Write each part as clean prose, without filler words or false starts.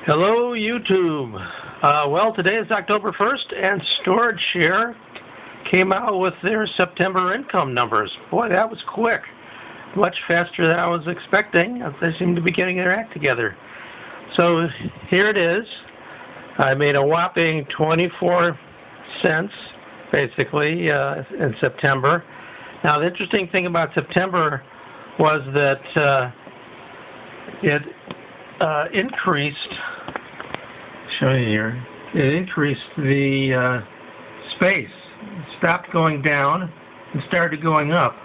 Hello, YouTube. Well, today is October 1st, and StorjShare came out with their September income numbers. Boy, that was quick. Much faster than I was expecting. They seem to be getting their act together. So here it is. I made a whopping 24 cents, basically, in September. Now, the interesting thing about September was that it increased. Show you here. It increased the space. It stopped going down and started going up.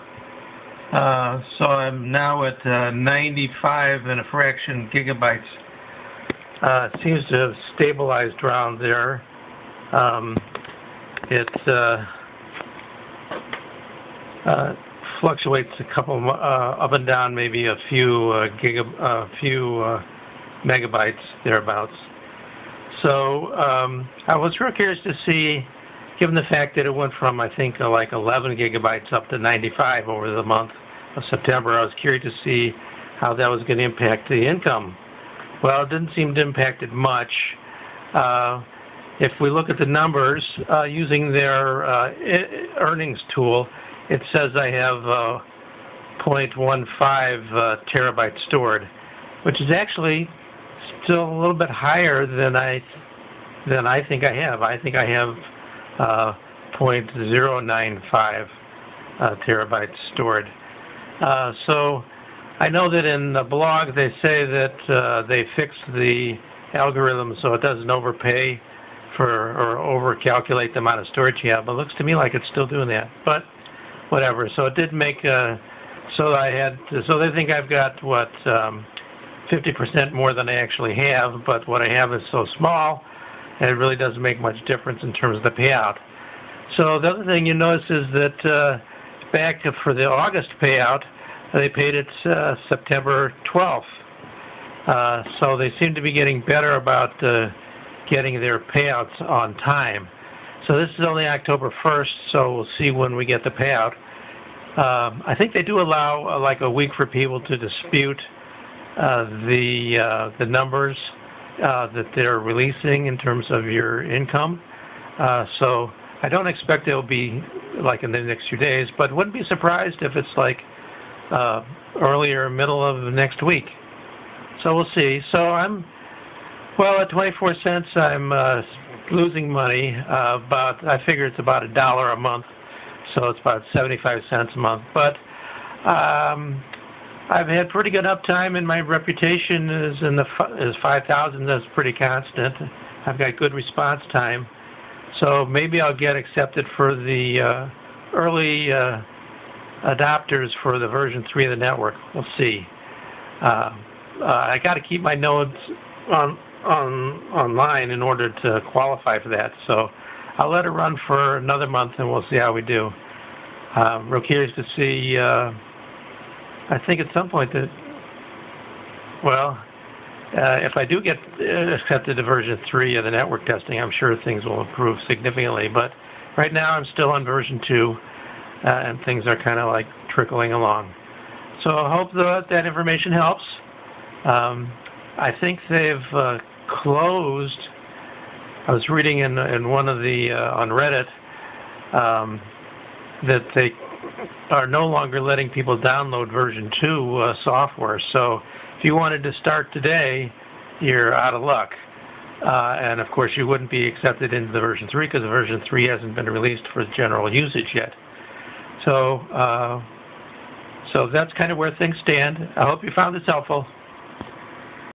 So I'm now at 95 and a fraction gigabytes. It seems to have stabilized around there. It fluctuates a couple up and down, maybe a few megabytes thereabouts. So I was real curious to see, given the fact that it went from, I think, like 11 gigabytes up to 95 over the month of September, I was curious to see how that was going to impact the income. Well, it didn't seem to impact it much. If we look at the numbers, using their earnings tool, it says I have 0.15 terabytes stored, which is actually still a little bit higher than I think I have. I think I have 0.095 terabytes stored. So I know that in the blog they say that they fixed the algorithm so it doesn't overpay for or overcalculate the amount of storage you have. But it looks to me like it's still doing that. But whatever. So it did make so they think I've got what 50% more than I actually have, but what I have is so small, and it really doesn't make much difference in terms of the payout. So the other thing you notice is that back for the August payout, they paid it September 12th. So they seem to be getting better about getting their payouts on time. So this is only October 1st, so we'll see when we get the payout. I think they do allow like a week for people to dispute the numbers that they're releasing in terms of your income. So I don't expect it'll be like in the next few days, but wouldn't be surprised if it's like early or middle of the next week. So we'll see. So at 24 cents, I'm losing money. I figure it's about $1 a month, so it's about 75 cents a month. But I've had pretty good uptime, and my reputation is 5,000. That's pretty constant. I've got good response time, so maybe I'll get accepted for the early adopters for the version 3 of the network. We'll see. I got to keep my nodes online in order to qualify for that. So I'll let it run for another month, and we'll see how we do. Real curious to see. I think at some point that, if I do get accepted to version 3 of the network testing, I'm sure things will improve significantly. But right now I'm still on version 2, and things are kind of like trickling along. So I hope that information helps. I think they've closed. I was reading in one of the on Reddit that they are no longer letting people download version 2 software. So if you wanted to start today, you're out of luck. And of course, you wouldn't be accepted into the version 3 because the version 3 hasn't been released for general usage yet. So that's kind of where things stand. I hope you found this helpful.